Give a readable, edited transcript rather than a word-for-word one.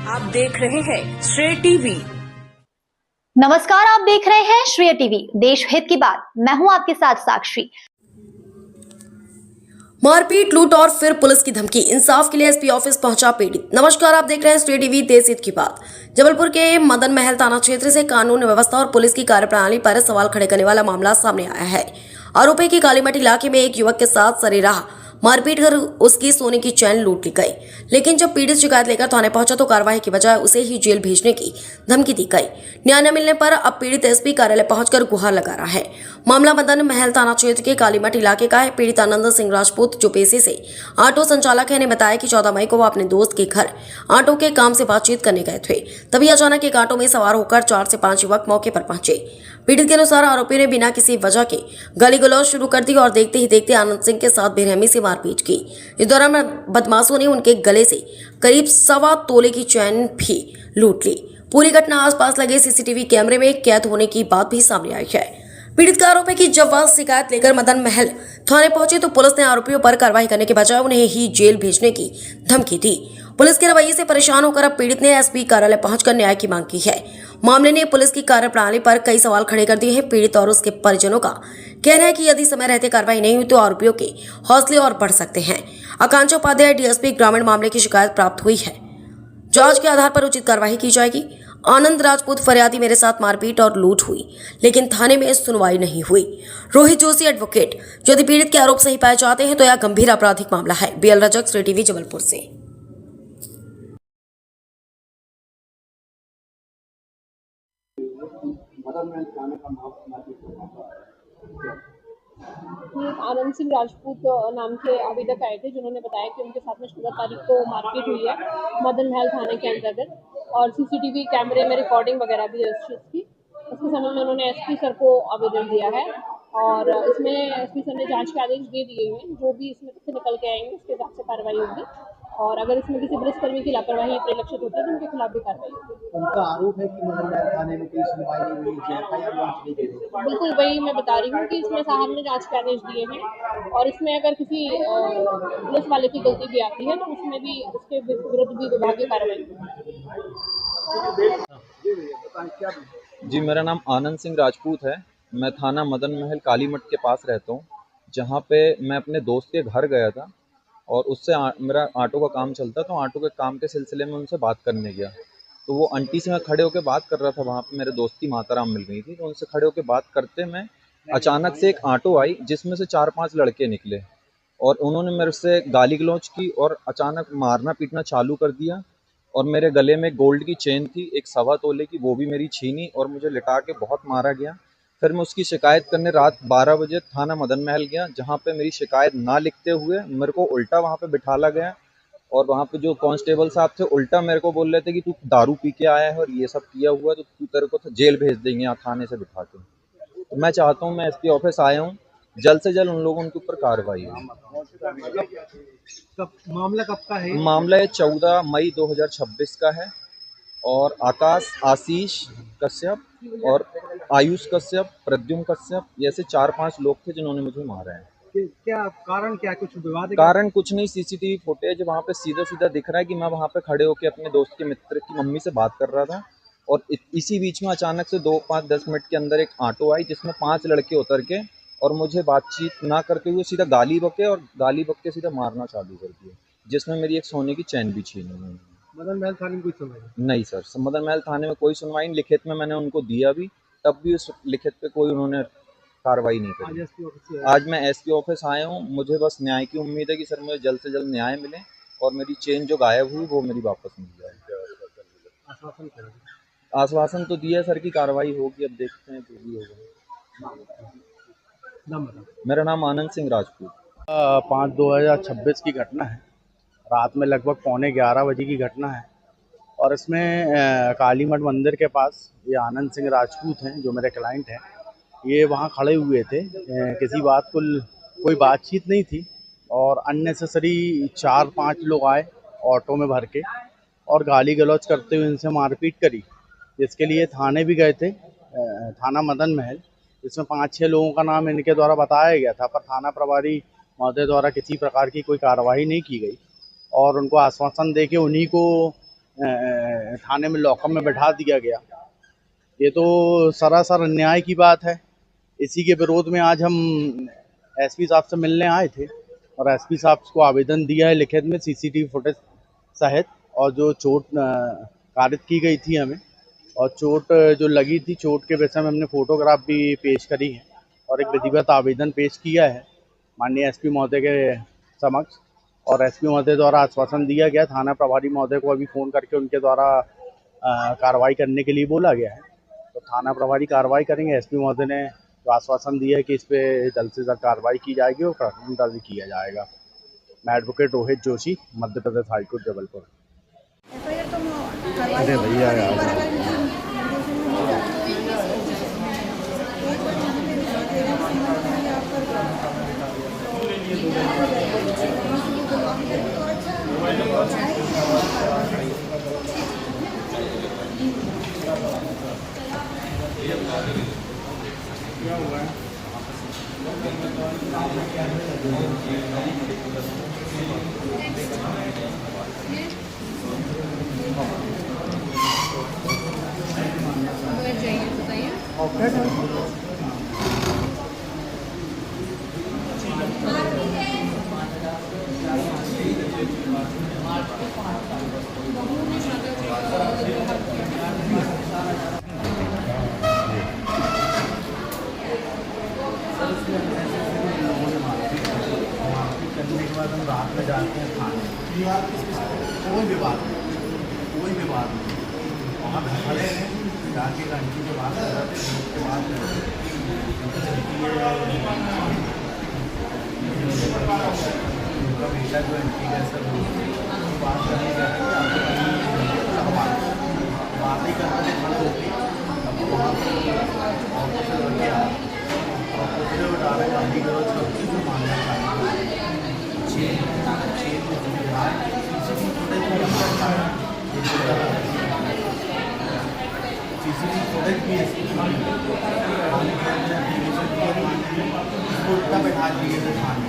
आप देख रहे हैं श्रेय टीवी। नमस्कार, आप देख रहे हैं श्रेय टीवी, देश हित की बात। मैं हूं आपके साथ साक्षी। मारपीट, लूट और फिर पुलिस की धमकी, इंसाफ के लिए एसपी ऑफिस पहुंचा पीड़ित। नमस्कार, आप देख रहे हैं श्रेय टीवी, देश हित की बात। जबलपुर के मदन महल थाना क्षेत्र से कानून व्यवस्था और पुलिस की कार्यप्रणाली पर सवाल खड़े करने वाला मामला सामने आया है। आरोपी की कालीमठ इलाके में एक युवक के साथ सरेराह मारपीट कर उसकी सोने की चैन लूट ली गई। लेकिन जब पीड़ित शिकायत लेकर थाने पहुंचा तो कार्रवाई की बजाय उसे ही जेल भेजने की धमकी दी गई। न्याय न मिलने पर अब पीड़ित एसपी कार्यालय पहुंचकर गुहार लगा रहा है। मामला मदन महल थाना क्षेत्र के कालीमठ इलाके का है। पीड़ित आनंद सिंह राजपूत, जो पेशे से ऑटो संचालक है, ने बताया कि 14 मई को वो अपने दोस्त के घर ऑटो के काम से बातचीत करने गए थे। तभी अचानक एक ऑटो में सवार होकर 4 से 5 युवक मौके पर पहुंचे। पीड़ित के अनुसार आरोपी ने बिना किसी वजह के गाली गलौज शुरू कर दी और देखते ही देखते आनंद सिंह के साथ बेरहमी से मारपीट की। इस दौरान बदमाशों ने उनके गले से करीब 1.25 तोले की चैन भी लूट ली। पूरी घटना आसपास लगे सीसीटीवी कैमरे में कैद होने की बात भी सामने आई है। पीड़ित का आरोप है कि जब वह शिकायत लेकर मदन महल थाने पहुंचे तो पुलिस ने आरोपियों पर कार्रवाई करने के बजाय उन्हें ही जेल भेजने की धमकी दी। पुलिस के रवैये से परेशान होकर अब पीड़ित ने एसपी कार्यालय पहुंचकर न्याय की मांग की है। मामले ने पुलिस की कार्यप्रणाली पर कई सवाल खड़े कर दिए हैं। पीड़ित और उसके परिजनों का कहना है कि यदि समय रहते कार्रवाई नहीं हुई तो आरोपियों के हौसले और बढ़ सकते हैं। आकांक्षा उपाध्याय, डीएसपी ग्रामीण, मामले की शिकायत प्राप्त हुई है। जांच के आधार पर उचित कार्रवाई की जाएगी। आनंद राजपूत फरियादी, मेरे साथ मारपीट और लूट हुई लेकिन थाने में सुनवाई नहीं हुई। रोहित जोशी, एडवोकेट, यदि पीड़ित के आरोप सही पाए जाते हैं तो यह गंभीर आपराधिक मामला है। बीएल रजक, श्रेय टीवी, जबलपुर से। आनंद सिंह राजपूत नाम के आवेदक आए थे, जिन्होंने बताया कि उनके साथ में 14 तारीख को मारपीट हुई है मदन महल थाने के अंतर्गत, और सीसीटीवी कैमरे में रिकॉर्डिंग वगैरह भी है उस चीज़ की। उसके संबंध में उन्होंने एसपी सर को आवेदन दिया है और इसमें एसपी सर ने जांच के आदेश दे दिए हैं। जो भी इसमें तथ्य निकल के आएंगे उसके हिसाब से कार्रवाई होगी, और अगर इसमें किसी पुलिसकर्मी की लापरवाही परिलक्षित होती है तो उनके खिलाफ भी कार्रवाई होगी। उनका आरोप है कि मदन महल थाने में कोई सुनवाई नहीं हुई, एफआईआर लॉन्च नहीं की गई। बिल्कुल वही मैं बता रही हूँ कि इसमें साहब ने जांच के आदेश दिए हैं, और इसमें अगर किसी पुलिस वाले की गलती भी आती है तो उसमें भी उसके विरुद्ध भी विभागीय कार्रवाई होगी। जी, मेरा नाम आनंद सिंह राजपूत है। मैं थाना मदन महल कालीमठ के पास रहता हूँ, जहाँ पे मैं अपने दोस्त के घर गया था और उससे मेरा ऑटो का काम चलता, तो ऑटो के काम के सिलसिले में उनसे बात करने गया। तो वो आंटी से मैं खड़े होकर बात कर रहा था, वहाँ पे मेरे दोस्त की माताराम मिल गई थी, तो उनसे खड़े होकर बात करते में अचानक से एक ऑटो आई जिसमें से 4-5 लड़के निकले और उन्होंने मेरे से गाली गलौज की और अचानक मारना पीटना चालू कर दिया। और मेरे गले में गोल्ड की चेन थी, एक 1.25 तोले की, वो भी मेरी छीनी और मुझे लिटा के बहुत मारा गया। फिर मैं उसकी शिकायत करने रात 12 बजे थाना मदन महल गया, जहाँ पे मेरी शिकायत ना लिखते हुए मेरे को उल्टा वहाँ पे बिठाला गया। और वहाँ पे जो कांस्टेबल साहब थे उल्टा मेरे को बोल रहे थे कि तू दारू पी के आया है और ये सब किया हुआ है, तो तू तेरे को तो जेल भेज देंगे यहाँ थाने से बिठा के। तो मैं चाहता हूँ, मैं एसपी ऑफिस आया हूँ, जल्द से जल्द उन लोगों के ऊपर कार्रवाई हो। मामला कब का है? मामला 14 मई 2026 का है और आशीष कश्यप और आयुष कश्यप, प्रद्युम्न कश्यप, ऐसे 4-5 लोग थे जिन्होंने मुझे मारा है। क्या कारण, क्या कुछ विवाद है? कारण कुछ नहीं, सीसीटीवी फुटेज वहाँ पे सीधा सीधा दिख रहा है कि मैं वहाँ पे खड़े होकर अपने दोस्त के मित्र की मम्मी से बात कर रहा था और इसी बीच में अचानक से 2-5-10 मिनट के अंदर एक ऑटो आई जिसमें 5 लड़के उतर के और मुझे बातचीत ना करते हुए सीधा गाली बके सीधा मारना चालू कर दिया, जिसमें मेरी एक सोने की चैन भी छीनी। मदन महल थाने में कोई सुनवाई नहीं सर, मदन महल थाने में कोई सुनवाई नहीं। लिखित में मैंने उनको दिया भी, तब भी उस लिखित पे कोई उन्होंने कार्रवाई नहीं करी। आज मैं एसपी ऑफिस आया हूँ, मुझे बस न्याय की उम्मीद है कि सर मुझे जल्द से जल्द न्याय मिले और मेरी चेन जो गायब हुई वो मेरी वापस मिल जाए। आश्वासन तो दिया सर की कार्रवाई होगी, अब देखते हैं जो भी होगा। मेरा नाम आनंद सिंह राजपूत। 5/2026 की घटना है। रात में लगभग 11:15 बजे की घटना है और इसमें कालीमठ मंदिर के पास ये आनंद सिंह राजपूत हैं, जो मेरे क्लाइंट हैं। ये वहाँ खड़े हुए थे, किसी बात को कोई बातचीत नहीं थी और अननेसेसरी 4-5 लोग आए ऑटो में भर के और गाली गलौज करते हुए इनसे मारपीट करी, जिसके लिए थाने भी गए थे, थाना मदन महल। इसमें 5-6 लोगों का नाम इनके द्वारा बताया गया था, पर थाना प्रभारी महोदय द्वारा किसी प्रकार की कोई कार्रवाई नहीं की गई और उनको आश्वासन दे के उन्हीं को थाने में लॉकअप में बैठा दिया गया। ये तो सरासर अन्याय की बात है। इसी के विरोध में आज हम एसपी साहब से मिलने आए थे और एसपी साहब को आवेदन दिया है लिखित में सीसीटीवी फुटेज सहित, और जो चोट कारित की गई थी हमें और चोट जो लगी थी, चोट के विषय में हमने फोटोग्राफ भी पेश करी है और एक विधिवत आवेदन पेश किया है माननीय एसपी महोदय के समक्ष। और एसपी महोदय द्वारा आश्वासन दिया गया, थाना प्रभारी महोदय को अभी फ़ोन करके उनके द्वारा कार्रवाई करने के लिए बोला गया है। तो थाना प्रभारी कार्रवाई करेंगे। एसपी महोदय ने जो आश्वासन दिया है कि इस पर जल्द से जल्द कार्रवाई की जाएगी और प्रकरण दर्ज किया जाएगा। मैं एडवोकेट रोहित जोशी, मध्य प्रदेश हाईकोर्ट जबलपुर। अरे भैया करने के बाद हम रात में जाते हैं थाने, कोई भी बात नहीं, वहाँ पे खड़े हैं, जाके घंटी से बात कर रहे थे, उसके बाद उनका बेटा जो एंटी कैंसर बात करने जाते बात ही करते खड़े होती, अब वहाँ ऑफिसर लगे और दूसरे को डाले गांधी गलौज करती जो मानना चाहिए सीसीटीवी फुटेज भी इसको बैठा दिए थे थाने।